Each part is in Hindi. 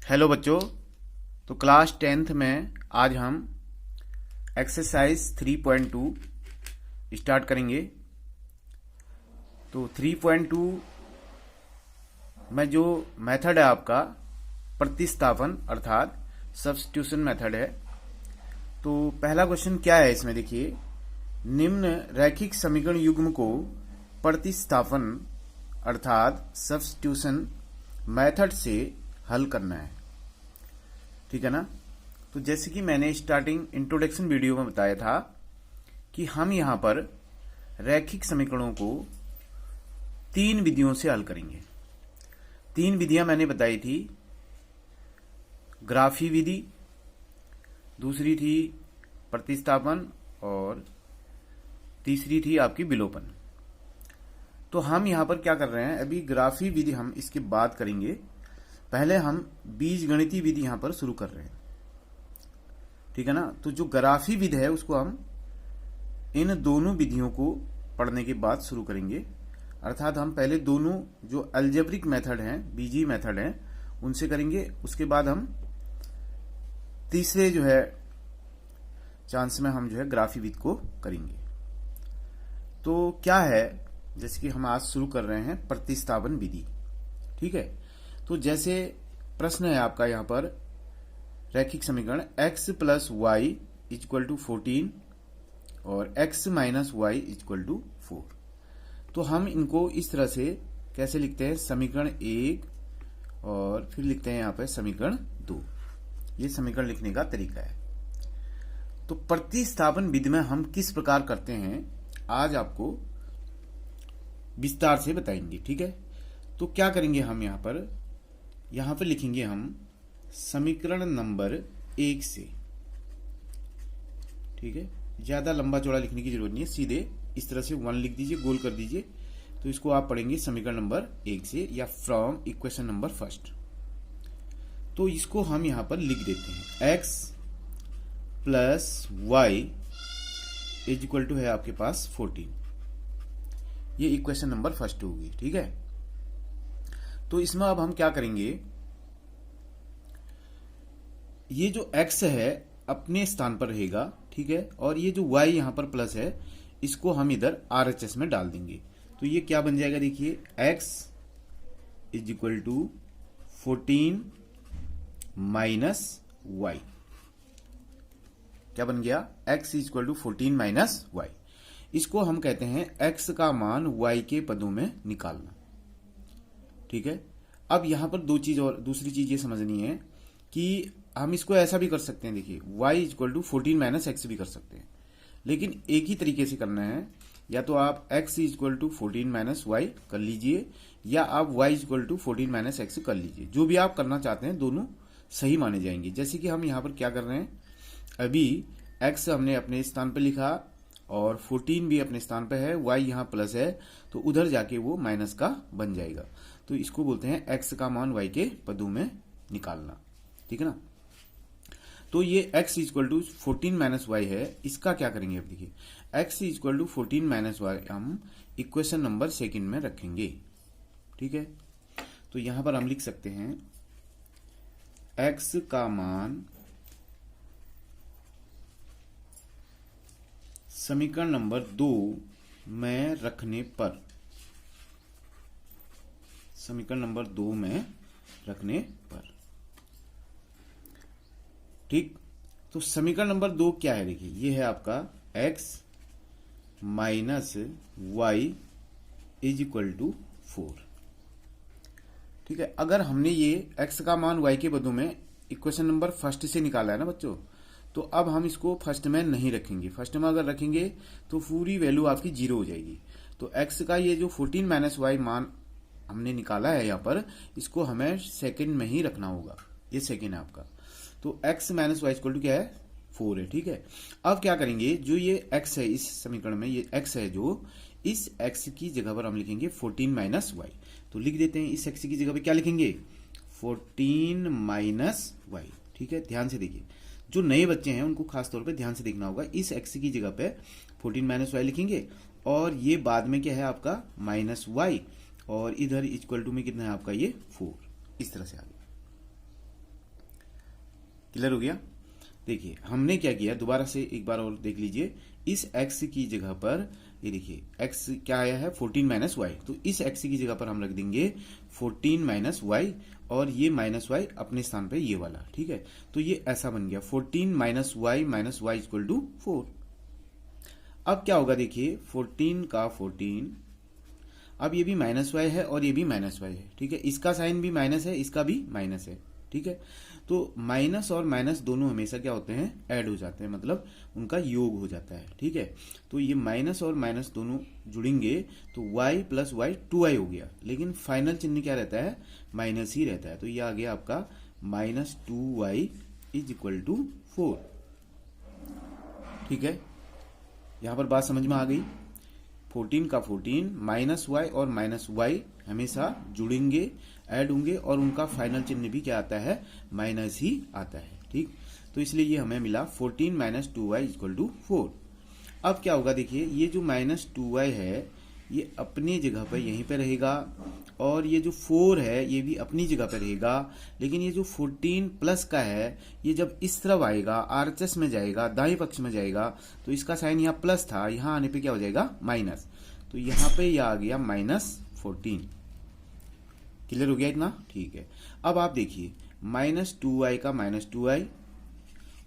हेलो बच्चों। तो क्लास 10th में आज हम एक्सरसाइज 3.2 स्टार्ट करेंगे। तो 3.2 में जो मेथड है आपका प्रतिस्थापन अर्थात सब्स्टिट्यूशन मेथड है। तो पहला क्वेश्चन क्या है इसमें, देखिए, निम्न रैखिक समीकरण युग्म को प्रतिस्थापन अर्थात सब्स्टिट्यूशन मेथड से हल करना है। ठीक है ना। तो जैसे कि मैंने स्टार्टिंग इंट्रोडक्शन वीडियो में बताया था कि हम यहां पर रैखिक समीकरणों को 3 विधियों से हल करेंगे। 3 विधियां मैंने बताई थी। ग्राफी विधि, दूसरी थी प्रतिस्थापन और तीसरी थी आपकी विलोपन। तो हम यहां पर क्या कर रहे हैं, अभी ग्राफी विधि हम इसके बाद करेंगे। पहले हम बीजगणितीय विधि यहां पर शुरू कर रहे हैं। ठीक है ना। तो जो ग्राफी विधि है उसको हम इन दोनों विधियों को पढ़ने के बाद शुरू करेंगे। अर्थात हम पहले दोनों जो अलजेब्रिक मेथड हैं, बीजीय मेथड हैं, उनसे करेंगे। उसके बाद हम तीसरे जो है चांस में हम जो है ग्राफी विधि को करेंगे। तो क्या है, जैसे कि हम आज शुरू कर रहे हैं प्रतिस्थापन विधि। ठीक है। तो जैसे प्रश्न है आपका यहां पर रैखिक समीकरण x plus y equal to 14 और x minus y equal to 4। तो हम इनको इस तरह से कैसे लिखते हैं, समीकरण 1 और फिर लिखते हैं यहां पर समीकरण 2। ये समीकरण लिखने का तरीका है। तो प्रतिस्थापन विधि में हम किस प्रकार करते हैं आज आपको विस्तार से बताएंगे। ठीक है। तो क्या करेंगे हम यहां पर लिखेंगे हम समीकरण नंबर 1 से। ठीक है। ज्यादा लंबा चौड़ा लिखने की जरूरत नहीं है, सीधे इस तरह से 1 लिख दीजिए, गोल कर दीजिए। तो इसको आप पढ़ेंगे समीकरण नंबर 1 से या फ्रॉम इक्वेशन नंबर फर्स्ट। तो इसको हम यहां पर लिख देते हैं x plus y is equal to है आपके पास 14। ये इक्वेशन नंबर फर्स्ट होगी। ठीक है। तो इसमें अब हम क्या करेंगे, ये जो x है अपने स्थान पर रहेगा। ठीक है। और ये जो y यहां पर प्लस है इसको हम इधर RHS में डाल देंगे। तो ये क्या बन जाएगा, देखिए, x is equal to 14 minus y. क्या बन गया, x is equal to 14 minus y. इसको हम कहते हैं x का मान y के पदों में निकालना। ठीक है। अब यहां पर दूसरी चीज ये समझनी है कि हम इसको ऐसा भी कर सकते हैं, देखिए, y equal to 14 minus x भी कर सकते हैं, लेकिन एक ही तरीके से करना है। या तो आप x equal to 14 minus y कर लीजिए या आप y equal to 14 minus x कर लीजिए। जो भी आप करना चाहते हैं दोनों सही माने जाएंगे। जैसे कि हम यहां पर क्या कर रहे हैं, अभी x हमने अपने स्थान पर लिखा और 14 भी अपने स्थान पर है, y यहां प्लस है, तो उधर जाके वो माइनस का बन जाएगा। तो इसको बोलते हैं x का मान y के पदों में निकालना। ठीक है ना। तो ये x equal to 14 minus y है, इसका क्या करेंगे, अब देखिए, x equal to 14 minus y हम इक्वेशन नंबर 2 में रखेंगे। ठीक है। तो यहां पर हम लिख सकते हैं x का मान समीकरण नंबर 2 में रखने पर, समीकरण नंबर 2 में रखने पर। ठीक। तो समीकरण नंबर 2 क्या है, देखिए, ये है आपका x minus y is equal to 4। ठीक है। अगर हमने ये x का मान y के पदों में इक्वेशन नंबर फर्स्ट से निकाला है ना बच्चों, तो अब हम इसको फर्स्ट में नहीं रखेंगे। फर्स्ट में अगर रखेंगे तो पूरी वैल्यू आपकी 0 हो जाएगी। तो x का ये जो 14 माइनस वाई मान हमने निकाला है यहां पर, इसको हमें सेकंड में ही रखना होगा। ये सेकंड है आपका। तो x minus y equal to क्या है, 4 है। ठीक है। अब क्या करेंगे, जो ये x है इस समीकरण में, ये x है, जो इस x की जगह पर हम लिखेंगे 14 माइनस वाई। तो लिख देते हैं, इस x की जगह पे क्या लिखेंगे, 14 माइनस वाई। ठीक है। ध्यान से देखिए, जो नए बच्चे हैं उनको खास तौर पे ध्यान से देखना होगा। इस x की जगह पे 14 माइनस वाई लिखेंगे और ये बाद में क्या है आपका माइनस वाई, और इधर इक्वल टू में कितना है आपका ये 4। इस तरह से आ गया। क्लियर हो गया। देखिए हमने क्या किया, दोबारा से एक बार और देख लीजिए। इस x की जगह पर ये देखिए x क्या आया है 14 माइनस वाई, तो इस x की जगह पर हम रख देंगे 14 माइनस वाई, और ये माइनस वाई अपने स्थान पे ये वाला, ठीक है। तो ये ऐसा बन गया 14 माइनस वाई इक्वल टू 4। अब क्या होगा देखिए 14 का 14, अब ये भी माइनस वाई है और ये भी माइनस वाई है, ठीक है। इसका साइन भी माइनस है, इसका भी माइनस है, ठीक है। तो माइनस और माइनस दोनों हमेशा क्या होते हैं, ऐड हो जाते हैं, मतलब उनका योग हो जाता है, ठीक है। तो ये माइनस और माइनस दोनों जुड़ेंगे तो y प्लस वाई 2y हो गया, लेकिन फाइनल चिन्ह क्या रहता है, माइनस ही रहता है। तो ये आ गया आपका minus 2y is equal to 4, ठीक है। यहां पर बात समझ में आ गई। 14 का 14 माइनस वाई और माइनस वाई हमेशा जुड़ेंगे, ऐड होंगे, और उनका फाइनल चिन्ह भी क्या आता है, माइनस ही आता है, ठीक। तो इसलिए ये हमें मिला 14 माइनस 2y इक्वल टू 4। अब क्या होगा देखिए, ये जो माइनस 2y है ये अपनी जगह पर यहीं पे रहेगा, और ये जो 4 है ये भी अपनी जगह पर रहेगा, लेकिन ये जो 14 प्लस का है ये जब इस तरफ आएगा, आरएचएस में जाएगा, दाएं पक्ष में जाएगा, तो इसका साइन यहाँ प्लस था, यहाँ आने पे क्या हो जाएगा माइनस, तो यहाँ पे यह आ गया माइनस 14। क्लियर हो गया इतना, ठीक है। अब आप देखिए माइनस 2y का माइनस 2y,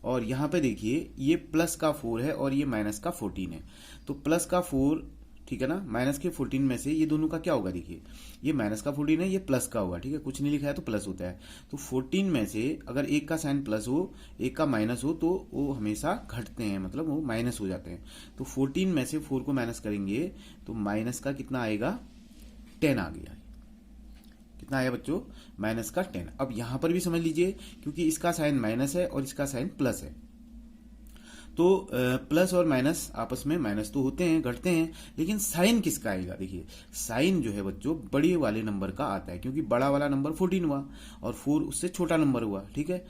और यहाँ पे देखिए ये प्लस का 4 है और ये माइनस का 14 है, तो प्लस का 4, ठीक है ना, माइनस के 14 में से ये दोनों का क्या होगा, देखिए ये माइनस का 14 है, ये प्लस का होगा, ठीक है, कुछ नहीं लिखा है तो प्लस होता है। तो 14 में से अगर एक का साइन प्लस हो, एक का माइनस हो, तो वो हमेशा घटते हैं, मतलब वो माइनस हो जाते हैं। तो 14 में से 4 को माइनस करेंगे तो माइनस का कितना आएगा, 10 आ गया। कितना आया बच्चों, माइनस का 10। अब यहां पर भी समझ लीजिए, क्योंकि इसका साइन माइनस है और इसका साइन प्लस है, तो प्लस और माइनस आपस में माइनस तो होते हैं, घटते हैं, लेकिन साइन किसका आएगा, देखिए साइन जो है बच्चों बड़े वाले नंबर का आता है, क्योंकि बड़ा वाला नंबर 14 हुआ और 4 उससे छोटा नंबर हुआ, ठीक है।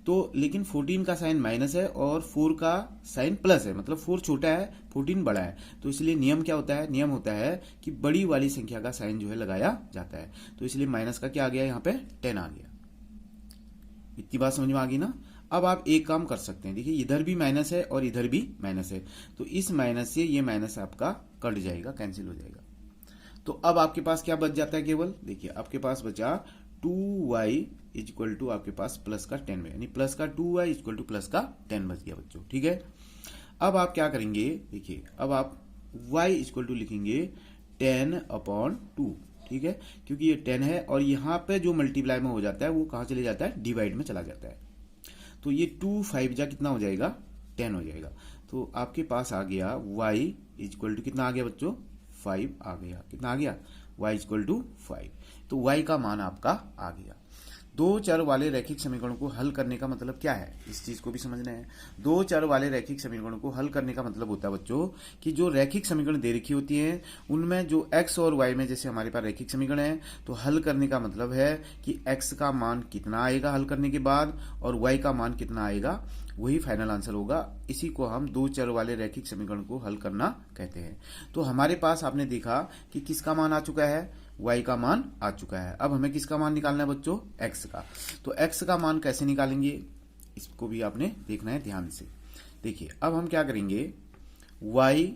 तो लेकिन 14 का साइन माइनस है और 4 का साइन प्लस है, मतलब 4 छोटा है 14 बड़ा है, तो इसलिए नियम क्या होता है, नियम होता है कि बड़ी वाली संख्या का साइन जो है लगाया जाता है। तो इसलिए माइनस का क्या आ गया, यहाँ पे 10 आ गया। इतनी बात समझ में आ गई ना। अब आप एक काम कर सकते हैं, देखिए इधर भी माइनस है और इधर भी माइनस है, तो इस माइनस से ये माइनस आपका कट जाएगा, कैंसिल हो जाएगा। तो अब आपके पास क्या बच जाता है, केवल देखिए आपके पास बचा 2y इज इक्वल टू आपके पास प्लस का 10, यानी प्लस का 2y is equal two plus का 10 बच गया बच्चों, ठीक है। अब आप क्या करेंगे, देखिए अब आप y इज इक्वल टू लिखेंगे 10/2, ठीक है, क्योंकि ये 10 है और यहाँ पे जो मल्टीप्लाई में हो जाता है वो कहाँ चले जाता है, डिवाइड में चला जाता है। तो ये 2 5 जा कितना हो जाएगा, 10 हो जाएगा। तो आपके पास आ गया y इज इक्वल टू कितना आ गया बच्चों, 5 आ गया। कितना आ गया, y इज इक्वल टू 5। तो y का मान आपका आ गया। दो चर वाले रैखिक समीकरणों को हल करने का मतलब क्या है, इस चीज को भी समझना है। दो चर वाले रैखिक समीकरणों को हल करने का मतलब होता है बच्चों कि जो रैखिक समीकरण दे रखी होती हैं उनमें जो x और y में, जैसे हमारे पास रैखिक समीकरण है, तो हल करने का मतलब है कि x का मान कितना आएगा हल करने के बाद और y का मान कितना आएगा, वही फाइनल आंसर होगा। इसी को हम दो चर वाले रैखिक समीकरण को हल करना कहते हैं। तो हमारे पास आपने देखा कि किसका मान आ चुका है, y का मान आ चुका है। अब हमें किसका मान निकालना है बच्चों, x का। तो x का मान कैसे निकालेंगे, इसको भी आपने देखना है ध्यान से। देखिए अब हम क्या करेंगे, y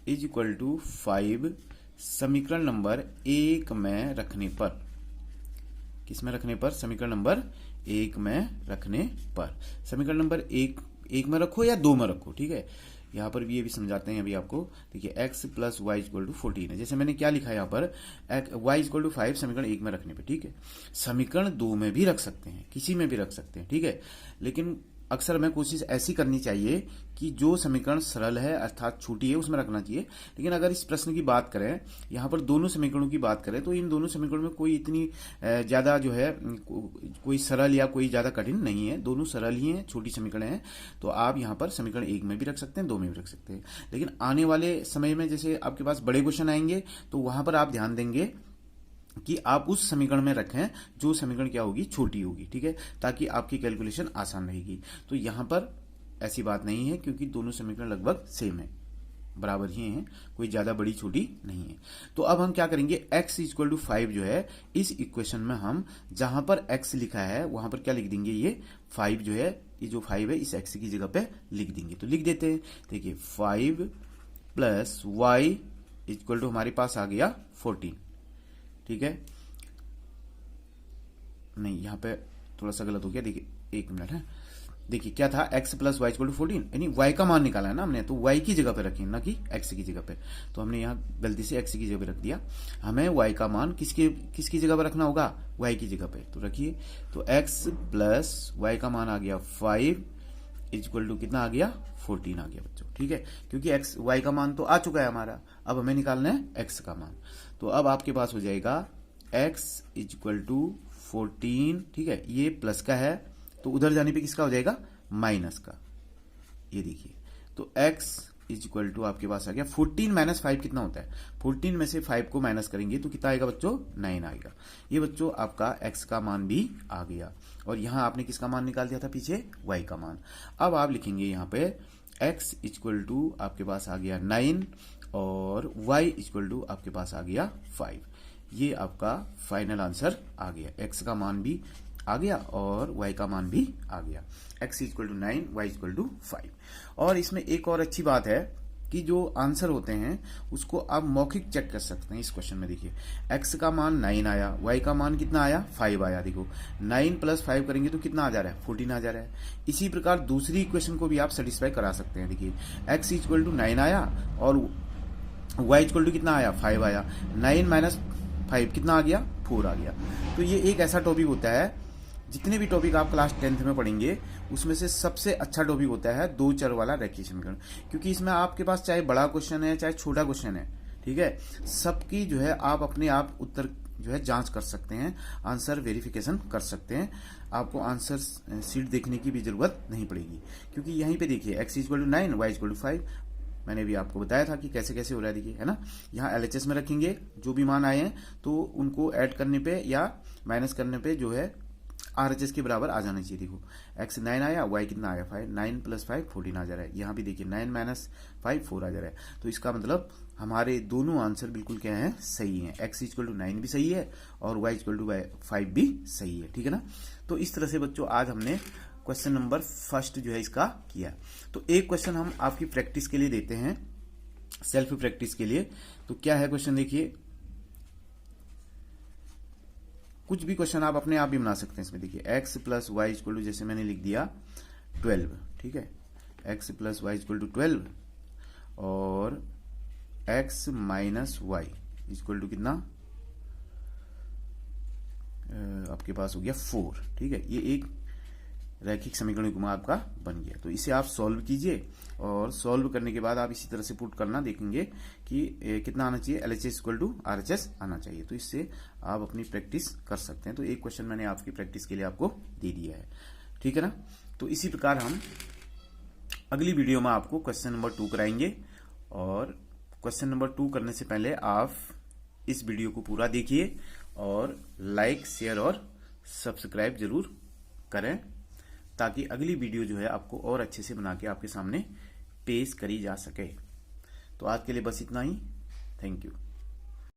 इज इक्वल टू 5 समीकरण नंबर 1 में रखने पर, किस में रखने पर, समीकरण नंबर 1 में रखने पर। समीकरण नंबर 1 में रखो या 2 में रखो, ठीक है। यहाँ पर भी ये भी समझाते हैं अभी आपको। देखिए x plus y equal to 14 है, जैसे मैंने क्या लिखा है यहाँ पर, y इक्वल टू 5 समीकरण 1 में रखने पे, ठीक है। समीकरण 2 में भी रख सकते हैं, किसी में भी रख सकते हैं, ठीक है। लेकिन अक्सर हमें कोशिश ऐसी करनी चाहिए कि जो समीकरण सरल है अर्थात छोटी है उसमें रखना चाहिए। लेकिन अगर इस प्रश्न की बात करें, यहाँ पर दोनों समीकरणों की बात करें, तो इन दोनों समीकरणों में कोई इतनी ज्यादा जो है कोई सरल या कोई ज्यादा कठिन नहीं है, दोनों सरल ही हैं, छोटी समीकरण हैं। तो आप यहाँ पर समीकरण 1 में भी रख सकते हैं, 2 में भी रख सकते हैं। लेकिन आने वाले समय में जैसे आपके पास बड़े क्वेश्चन आएंगे तो वहां पर आप ध्यान देंगे कि आप उस समीकरण में रखें जो समीकरण क्या होगी, छोटी होगी, ठीक है, ताकि आपकी कैलकुलेशन आसान रहेगी। तो यहां पर ऐसी बात नहीं है क्योंकि दोनों समीकरण लगभग सेम है। बराबर ही हैं, कोई ज्यादा बड़ी छोटी नहीं है। तो अब हम क्या करेंगे, x इक्वल टू 5 जो है इस इक्वेशन में हम जहां पर x लिखा है वहां पर क्या लिख देंगे, ये 5 जो है, ये जो 5 है इस x की जगह पे लिख देंगे। तो लिख देते हैं, देखिए 5 प्लस वाई इक्वल टू हमारे पास आ गया 14, ठीक है। नहीं, यहां पे थोड़ा सा गलत हो गया, देखिए 1 मिनट है। देखिए क्या था, x plus y equal to 14, यानी y का मान निकाला है ना हमने, तो y की जगह पे रखें ना कि x की जगह पे। तो हमने यहाँ गलती से x की जगह पे रख दिया। हमें y का मान किसकी जगह पे रखना होगा, y की जगह पे। तो रखिए, तो x प्लस वाई का मान आ गया 5 इक्वल टू कितना आ गया, 14 आ गया बच्चों, ठीक है। क्योंकि x y का मान तो आ चुका है हमारा, अब हमें निकालना है x का मान। तो अब आपके पास हो जाएगा x इक्वल टू 14, ठीक है। ये प्लस का है तो उधर जाने पे किसका हो जाएगा, माइनस का। ये देखिए, तो x इक्वल टू आपके पास आ गया 14 माइनस 5 कितना होता है, 14 में से 5 को माइनस करेंगे तो कितना आएगा बच्चों, 9 आएगा। ये बच्चों आपका x का मान भी आ गया। और यहां आपने किसका मान निकाल दिया था पीछे, y का मान। अब आप लिखेंगे यहाँ पे x इक्वल टू आपके पास आ गया 9 और y इक्वल टू आपके पास आ गया 5। ये आपका फाइनल आंसर आ गया, x का मान भी आ गया और y का मान भी आ गया। x equal to 9, y equal to 5। और इसमें एक और अच्छी बात है कि जो आंसर होते हैं उसको आप मौखिक चेक कर सकते हैं। इस क्वेश्चन में देखिए x का मान 9 आया, y का मान कितना आया, 5 आया। देखो 9 प्लस 5 करेंगे तो कितना आ जा रहा है, 14 आ जा रहा है। इसी प्रकार दूसरी इक्वेशन को भी आप सेटिस्फाई करा सकते हैं। देखिए x इक्वल टू 9 आया और y इक्वल टू कितना आया, 5 आया। 9 माइनस 5 कितना आ गया, 4 आ गया। तो ये एक ऐसा टॉपिक होता है, जितने भी टॉपिक आप क्लास 10th में पढ़ेंगे उसमें से सबसे अच्छा टॉपिक होता है दो चर वाला रेखीय समीकरण। क्योंकि इसमें आपके पास चाहे बड़ा क्वेश्चन है चाहे छोटा क्वेश्चन है, ठीक है, सबकी जो है आप अपने आप उत्तर जो है जांच कर सकते हैं, आंसर वेरिफिकेशन कर सकते हैं। आपको आंसर शीट देखने की भी जरूरत नहीं पड़ेगी। क्योंकि यहीं पे देखिए x equal to 9, y equal to 5, मैंने भी आपको बताया था कि कैसे कैसे हो रहा है। देखिए है ना, यहाँ LHS में रखेंगे, जो भी मान आए हैं तो उनको ऐड करने पे या माइनस करने पे जो है RHS के बराबर आ जाना चाहिए। देखो x 9 आया, y कितना आया 5, 9 प्लस 5 14 आ जा रहा है। यहाँ भी देखिए 9 माइनस 5 4 आ जा रहा है। तो इसका मतलब हमारे दोनों आंसर बिल्कुल क्या है, सही है। x इक्वल टू 9 भी सही है और y इक्वल टू 5 भी सही है, ठीक है ना। तो इस तरह से बच्चों आज हमने क्वेश्चन नंबर फर्स्ट जो है इसका किया। तो एक क्वेश्चन हम आपकी प्रैक्टिस के लिए देते हैं, सेल्फ प्रैक्टिस के लिए। तो क्या है क्वेश्चन, देखिए कुछ भी क्वेश्चन आप अपने आप भी बना सकते हैं इसमें। देखिए x plus y equal to, जैसे मैंने लिख दिया 12, ठीक है, x plus y equal to 12 और x minus y equal to कितना, आपके पास हो गया 4, ठीक है। ये एक रैखिक समीकरण युग्म आपका बन गया। तो इसे आप सॉल्व कीजिए और सॉल्व करने के बाद आप इसी तरह से पुट करना, देखेंगे कि कितना आना चाहिए, LHS इक्वल टू RHS आना चाहिए। तो इससे आप अपनी प्रैक्टिस कर सकते हैं। तो एक क्वेश्चन मैंने आपकी प्रैक्टिस के लिए आपको दे दिया है, ठीक है ना। तो इसी प्रकार हम अगली वीडियो में आपको क्वेश्चन नंबर 2 कराएंगे। और क्वेश्चन नंबर 2 करने से पहले आप इस वीडियो को पूरा देखिए और लाइक, शेयर और सब्सक्राइब जरूर करें, ताकि अगली वीडियो जो है आपको और अच्छे से बना के आपके सामने पेश करी जा सके। तो आज के लिए बस इतना ही। Thank you.